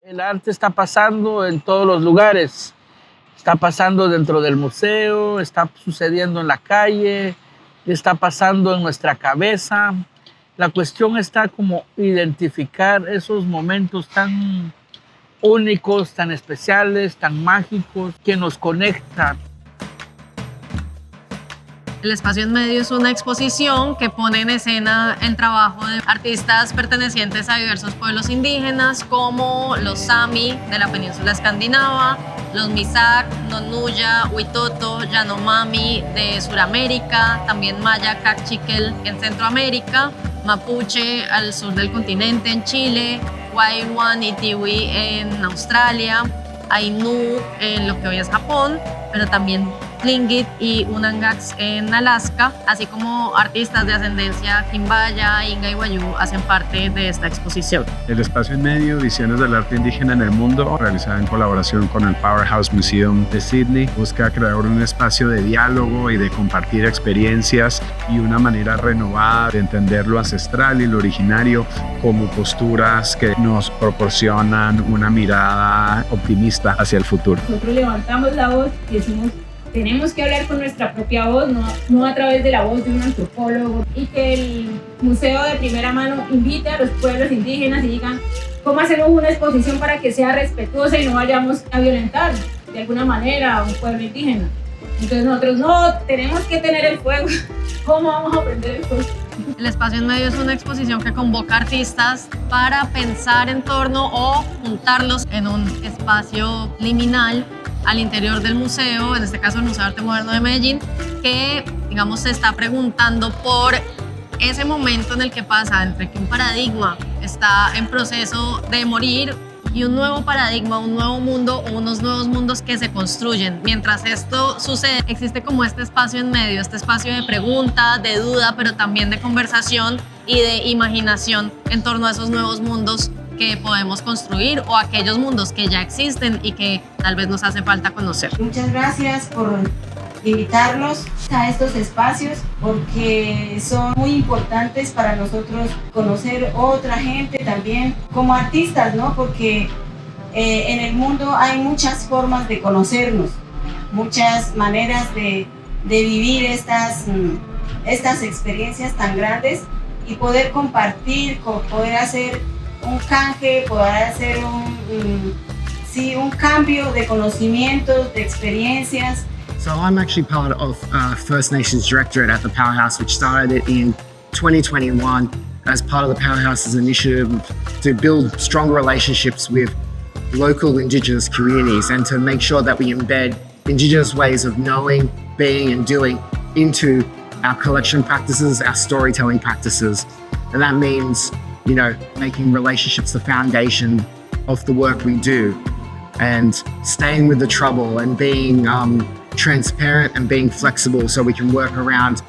El arte está pasando en todos los lugares. Está pasando dentro del museo, está sucediendo en la calle, está pasando en nuestra cabeza. La cuestión está como identificar esos momentos tan únicos, tan especiales, tan mágicos, que nos conectan. El Espacio en Medio es una exposición que pone en escena el trabajo de artistas pertenecientes a diversos pueblos indígenas como los Sami de la península escandinava, los Misak, Nonuya, Huitoto, Yanomami de Sudamérica, también Maya Cachiquel en Centroamérica, Mapuche al sur del continente en Chile, Waiwan y Tiwi en Australia, Ainu en lo que hoy es Japón, pero también Tlingit y Unangax en Alaska, así como artistas de ascendencia quimbaya, inga y wayuu hacen parte de esta exposición. El Espacio en Medio, Visiones del Arte Indígena en el Mundo, realizada en colaboración con el Powerhouse Museum de Sydney, busca crear un espacio de diálogo y de compartir experiencias y una manera renovada de entender lo ancestral y lo originario como posturas que nos proporcionan una mirada optimista hacia el futuro. Nosotros levantamos la voz y decimos: tenemos que hablar con nuestra propia voz, no a través de la voz de un antropólogo, y que el museo de primera mano invite a los pueblos indígenas y digan cómo hacemos una exposición para que sea respetuosa y no vayamos a violentar de alguna manera a un pueblo indígena. Entonces nosotros no, tenemos que tener el fuego. ¿Cómo vamos a prender el fuego? El Espacio en Medio es una exposición que convoca artistas para pensar en torno o juntarlos en un espacio liminal al interior del museo, en este caso el Museo de Arte Moderno de Medellín, que, digamos, se está preguntando por ese momento en el que pasa entre que un paradigma está en proceso de morir y un nuevo paradigma, un nuevo mundo o unos nuevos mundos que se construyen. Mientras esto sucede, existe como este espacio en medio, este espacio de pregunta, de duda, pero también de conversación y de imaginación en torno a esos nuevos mundos que podemos construir o aquellos mundos que ya existen y que tal vez nos hace falta conocer. Muchas gracias por invitarnos a estos espacios, porque son muy importantes para nosotros conocer otra gente también como artistas, ¿no? Porque en el mundo hay muchas formas de conocernos, muchas maneras de vivir estas experiencias tan grandes y poder compartir, poder hacer un canje, poder hacer un cambio de conocimientos, de experiencias. So I'm actually part of First Nations Directorate at the Powerhouse, which started in 2021 as part of the Powerhouse's initiative to build stronger relationships with local Indigenous communities and to make sure that we embed Indigenous ways of knowing, being and doing into our collection practices, our storytelling practices. And that means, you know, making relationships the foundation of the work we do and staying with the trouble and being transparent and being flexible so we can work around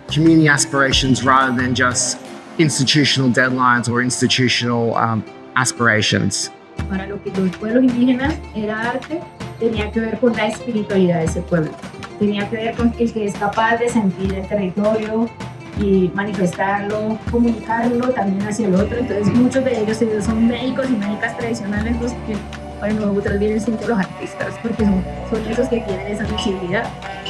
community aspirations rather than just institutional deadlines or institutional aspirations. Para lo que los pueblos indígenas era arte, tenía que ver con la espiritualidad de ese pueblo. Tenía que ver con el que es capaz de sentir el territorio y manifestarlo, comunicarlo también hacia el otro. Entonces muchos de ellos son médicos y médicas tradicionales, los que para nosotros vienen siendo los artistas, porque son esos que tienen esa visibilidad.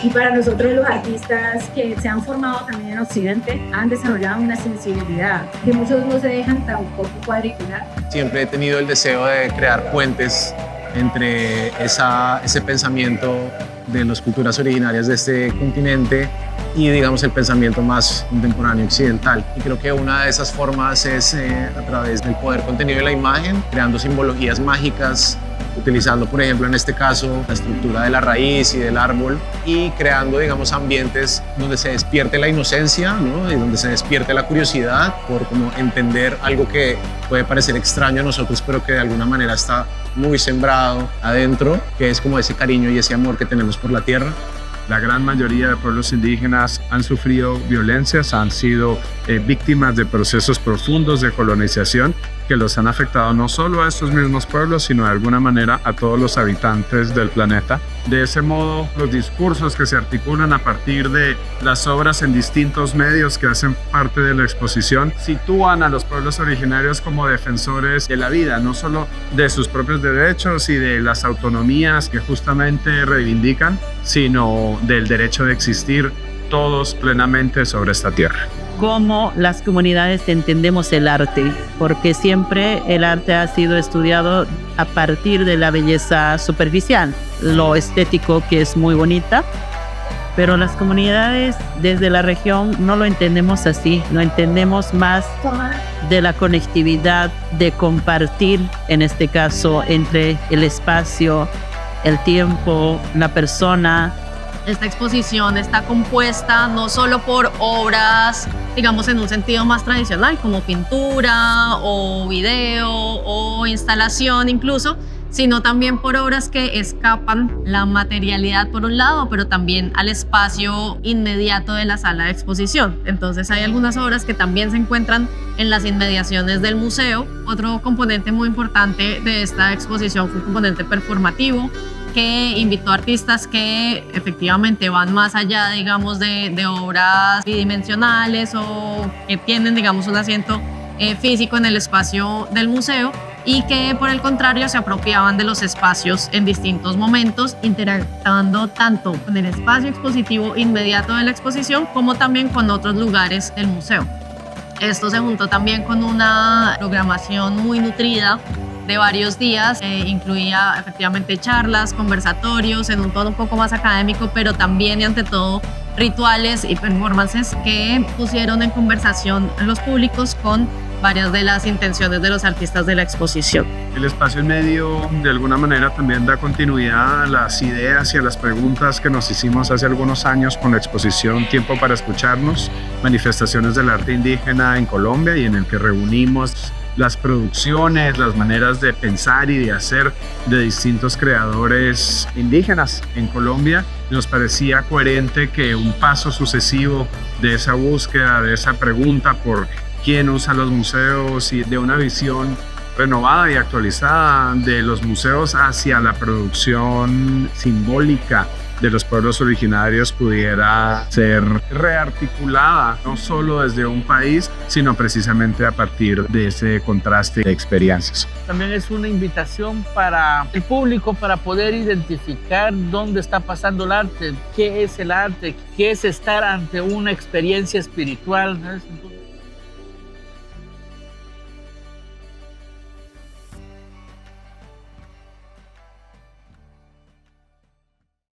Y para nosotros los artistas que se han formado también en Occidente han desarrollado una sensibilidad que muchos no se dejan tampoco cuadricular. Siempre he tenido el deseo de crear puentes entre ese pensamiento de las culturas originarias de este continente y, digamos, el pensamiento más contemporáneo occidental. Y creo que una de esas formas es a través del poder contenido de la imagen, creando simbologías mágicas, utilizando, por ejemplo, en este caso, la estructura de la raíz y del árbol y creando, digamos, ambientes donde se despierte la inocencia, ¿no? Y donde se despierte la curiosidad por como entender algo que puede parecer extraño a nosotros, pero que de alguna manera está muy sembrado adentro, que es como ese cariño y ese amor que tenemos por la tierra. La gran mayoría de pueblos indígenas han sufrido violencias, han sido víctimas de procesos profundos de colonización que los han afectado no solo a estos mismos pueblos, sino de alguna manera a todos los habitantes del planeta. De ese modo, los discursos que se articulan a partir de las obras en distintos medios que hacen parte de la exposición sitúan a los pueblos originarios como defensores de la vida, no solo de sus propios derechos y de las autonomías que justamente reivindican, sino del derecho de existir todos plenamente sobre esta tierra. Cómo las comunidades entendemos el arte, porque siempre el arte ha sido estudiado a partir de la belleza superficial, lo estético, que es muy bonita, pero las comunidades desde la región no lo entendemos así, lo entendemos más de la conectividad, de compartir, en este caso, entre el espacio, el tiempo, la persona. Esta exposición está compuesta no solo por obras, digamos, en un sentido más tradicional, como pintura o video o instalación incluso, sino también por obras que escapan la materialidad por un lado, pero también al espacio inmediato de la sala de exposición. Entonces hay algunas obras que también se encuentran en las inmediaciones del museo. Otro componente muy importante de esta exposición fue un componente performativo, que invitó a artistas que efectivamente van más allá, digamos, de obras bidimensionales o que tienen, digamos, un asiento físico en el espacio del museo, y que por el contrario se apropiaban de los espacios en distintos momentos, interactuando tanto con el espacio expositivo inmediato de la exposición como también con otros lugares del museo. Esto se juntó también con una programación muy nutrida de varios días, incluía efectivamente charlas, conversatorios en un tono un poco más académico, pero también y ante todo rituales y performances que pusieron en conversación a los públicos con varias de las intenciones de los artistas de la exposición. El espacio en medio de alguna manera también da continuidad a las ideas y a las preguntas que nos hicimos hace algunos años con la exposición Tiempo para Escucharnos, manifestaciones del arte indígena en Colombia, y en el que reunimos las producciones, las maneras de pensar y de hacer de distintos creadores indígenas en Colombia. Nos parecía coherente que un paso sucesivo de esa búsqueda, de esa pregunta por quién usa los museos y de una visión renovada y actualizada de los museos hacia la producción simbólica de los pueblos originarios pudiera ser rearticulada, no solo desde un país, sino precisamente a partir de ese contraste de experiencias. También es una invitación para el público para poder identificar dónde está pasando el arte, qué es el arte, qué es estar ante una experiencia espiritual, ¿no?